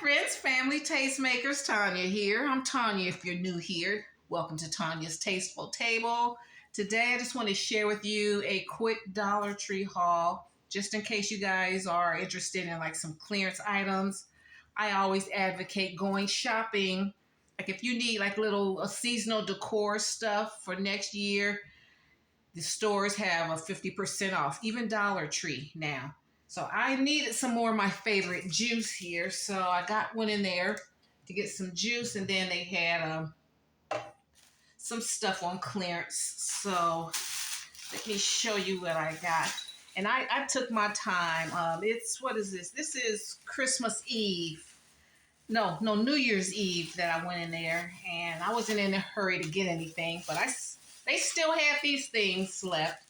friends, family, tastemakers, Tanya here. I'm Tanya if you're new here. Welcome to Tanya's Tasteful Table. Today I just want to share with you a quick Dollar Tree haul, just in case you guys are interested in like some clearance items. I always advocate going shopping. Like if you need like little seasonal decor stuff for next year, the stores have a 50% off, even Dollar Tree now. So I needed some more of my favorite juice here. So I got one in there to get some juice, and then they had some stuff on clearance. So let me show you what I got. And I took my time. What is this? This is Christmas Eve. No, New Year's Eve that I went in there. And I wasn't in a hurry to get anything, but they still have these things left.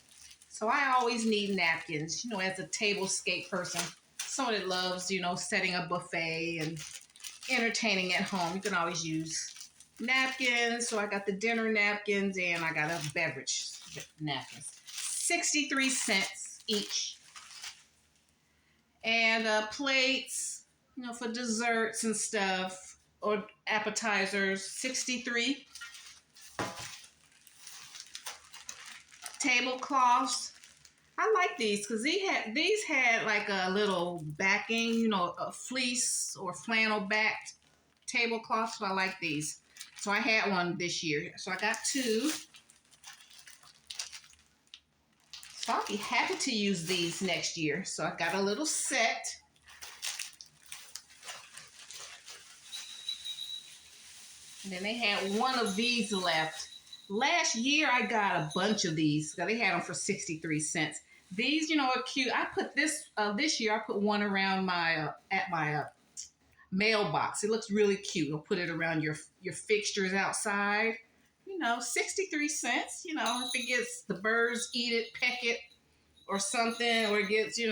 So I always need napkins, as a tablescape person, someone that loves, setting a buffet and entertaining at home. You can always use napkins. So I got the dinner napkins and I got a beverage napkins. 63 cents each. And plates, for desserts and stuff or appetizers, 63. Tablecloths. I like these because these had like a little backing, a fleece or flannel backed tablecloth. So I like these. So I had one this year. So I got two. So I'll be happy to use these next year. So I got a little set. And then they had one of these left. Last year, I got a bunch of these. They had them for 63 cents. These, are cute. I put this year. I put one around at my mailbox. It looks really cute. You'll put it around your fixtures outside. 63 cents. If it gets the birds eat it, peck it, or something, or it gets, you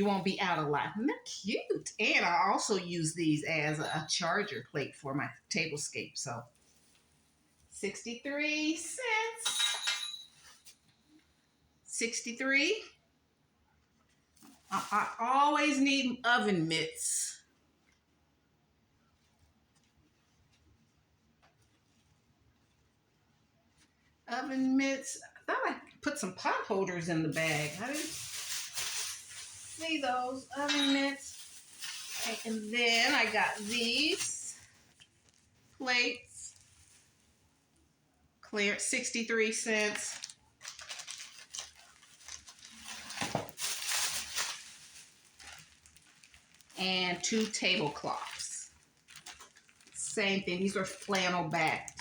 won't be out of line. And they're cute. And I also use these as a charger plate for my tablescape. So 63 cents. 63. I always need oven mitts. Oven mitts. I thought I put some pot holders in the bag. I didn't see those oven mitts. And then I got these plates. Clear 63 cents. And two tablecloths. Same thing. These are flannel backed.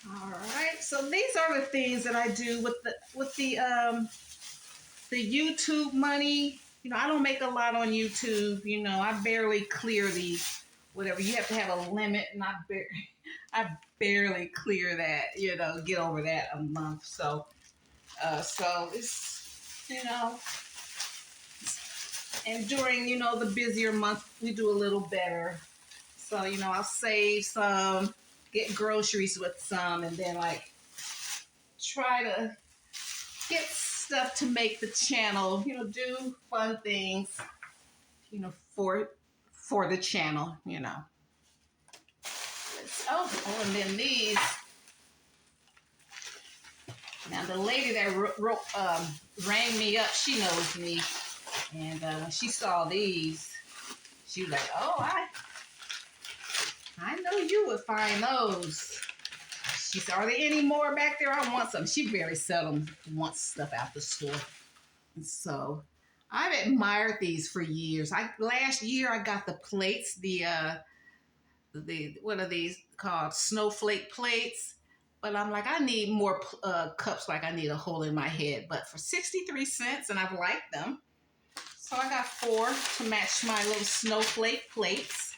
All right. So these are the things that I do with the YouTube money. I don't make a lot on YouTube. I barely clear the whatever. You have to have a limit, and I barely clear that. Get over that a month. So it's and during the busier month we do a little better. So I'll save some, get groceries with some, and then like try to get stuff to make the channel, do fun things, for the channel, Oh, and then these. Now the lady that rang me up, she knows me, and when she saw these, she was like, "Oh, I know you would find those." She said, "Are there any more back there? I want some." She very seldom wants stuff out the store, and so I've admired these for years. Last year I got the plates, the what are these called? Snowflake plates. But I'm like, I need more cups, like I need a hole in my head. But for 63 cents, and I've liked them. So I got 4 to match my little snowflake plates.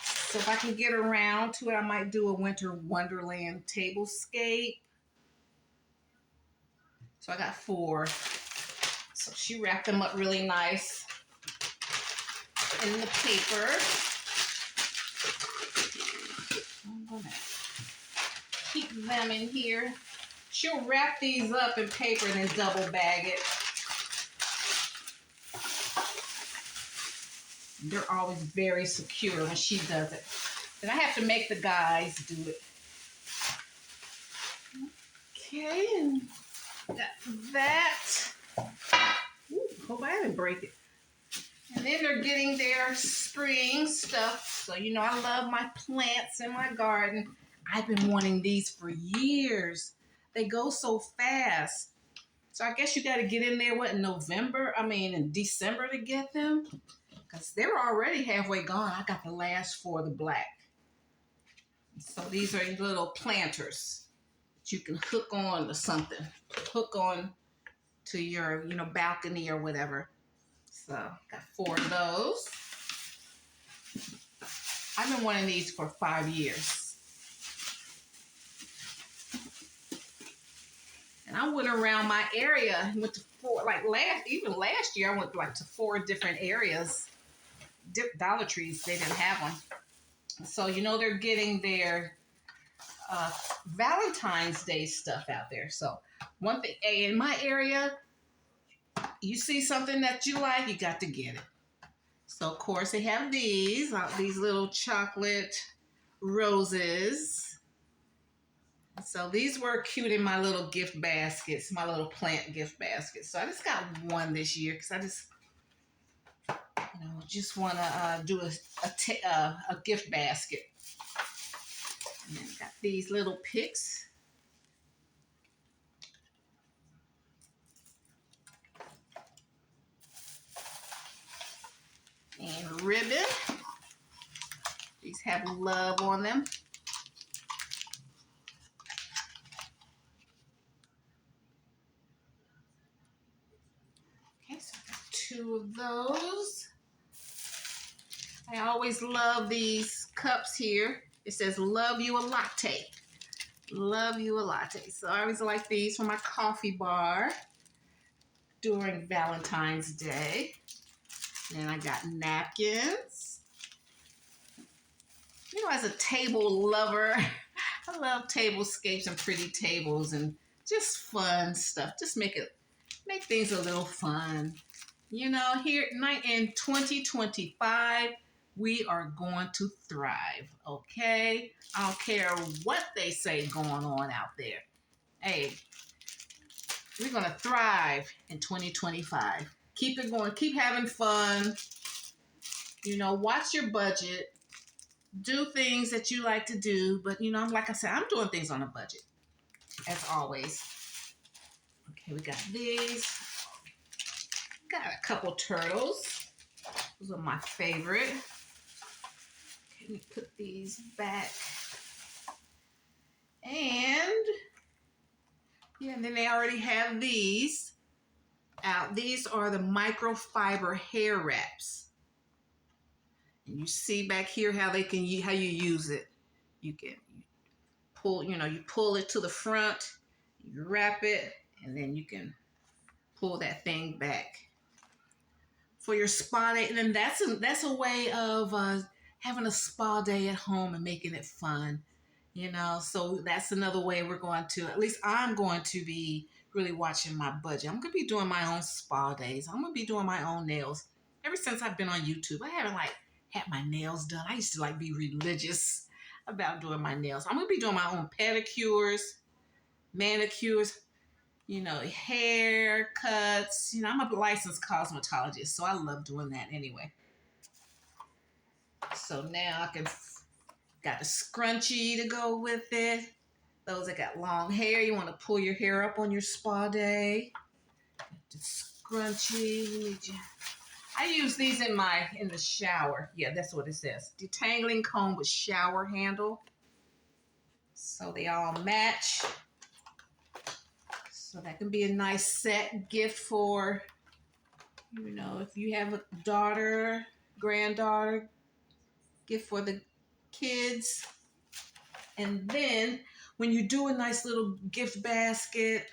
So if I can get around to it, I might do a winter wonderland tablescape. So I got 4. So she wrapped them up really nice in the paper. I'm gonna keep them in here. She'll wrap these up in paper and then double bag it. They're always very secure when she does it. And I have to make the guys do it. Okay, and got that. Ooh, hope I didn't break it. And then they're getting their spring stuff. So, you know, I love my plants in my garden. I've been wanting these for years. They go so fast. So I guess you got to get in there, in December to get them. Because they were already halfway gone. I got the last 4, the black. So these are little planters that you can hook on to something. Hook on to your, balcony or whatever. So got 4 of those. I've been wanting these for 5 years. And I went around my area, went to 4, last year I went to 4 different areas. Dollar Trees, they didn't have them. So, they're getting their Valentine's Day stuff out there. So one thing, in my area, you see something that you like, you got to get it. So, of course, they have these little chocolate roses. So these were cute in my little gift baskets, my little plant gift baskets. So I just got 1 this year because I just want to do a gift basket. And then got these little picks. And ribbon. These have love on them. Okay, so I got 2 of those. I always love these cups here. It says, love you a latte. Love you a latte. So I always like these for my coffee bar during Valentine's Day. And I got napkins. As a table lover, I love tablescapes and pretty tables and just fun stuff. Just make things a little fun. Here in 2025, we are going to thrive, okay? I don't care what they say going on out there. Hey, we're going to thrive in 2025. Keep it going. Keep having fun. Watch your budget. Do things that you like to do. But, like I said, I'm doing things on a budget, as always. Okay, we got these. Got a couple turtles. Those are my favorite. Okay, let me put these back. And then they already have these out. These are the microfiber hair wraps. And you see back here how you use it. You pull, you pull it to the front, you wrap it, and then you can pull that thing back for your spa day. And then that's a way of having a spa day at home and making it fun. So that's another way at least I'm going to be really watching my budget. I'm going to be doing my own spa days. I'm going to be doing my own nails. Ever since I've been on YouTube, I haven't had my nails done. I used to be religious about doing my nails. I'm going to be doing my own pedicures, manicures, haircuts. I'm a licensed cosmetologist, so I love doing that anyway. So now got a scrunchie to go with it. Those that got long hair, you want to pull your hair up on your spa day. The scrunchie, I use these in the shower. Yeah, that's what it says. Detangling comb with shower handle. So they all match. So that can be a nice set gift for, if you have a daughter, granddaughter, gift for the kids. And then when you do a nice little gift basket,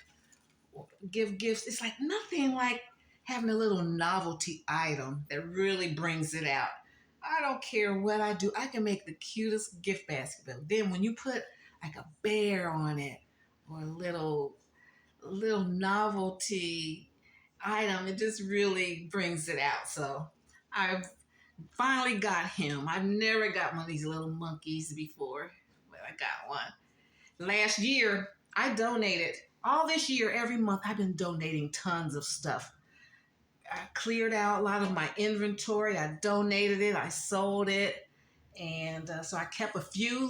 give gifts, it's nothing like having a little novelty item that really brings it out. I don't care what I do. I can make the cutest gift basket. But then when you put a bear on it, or a little novelty item. It just really brings it out. So I've finally got him. I've never got one of these little monkeys before, but I got one. Last year, I donated. All this year, every month, I've been donating tons of stuff. I cleared out a lot of my inventory. I donated it. I sold it. And so I kept a few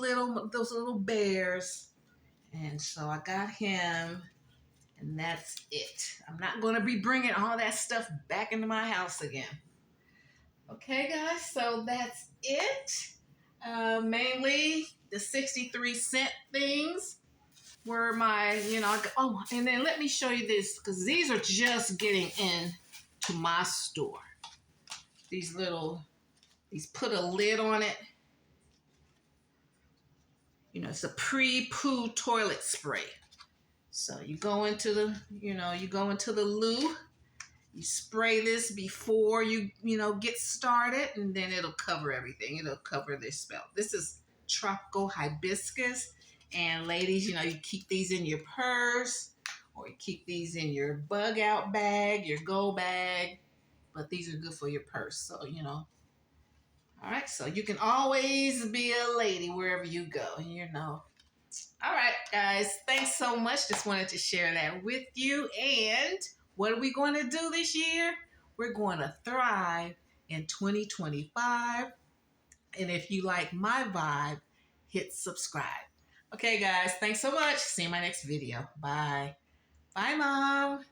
those little bears. And so I got him. And that's it. I'm not going to be bringing all that stuff back into my house again. Okay, guys, so that's it. Mainly the 63-cent things were my, oh, and then let me show you this, because these are just getting in to my store. These put a lid on it. It's a pre-poo toilet spray. So you go into the loo. You spray this before you get started, and then it'll cover everything. It'll cover this spell. This is tropical hibiscus. And ladies, you keep these in your purse, or you keep these in your bug out bag, your go bag. But these are good for your purse. So, All right. So you can always be a lady wherever you go, All right, guys. Thanks so much. Just wanted to share that with you. And what are we going to do this year? We're going to thrive in 2025. And if you like my vibe, hit subscribe. Okay, guys. Thanks so much. See you in my next video. Bye. Bye, Mom.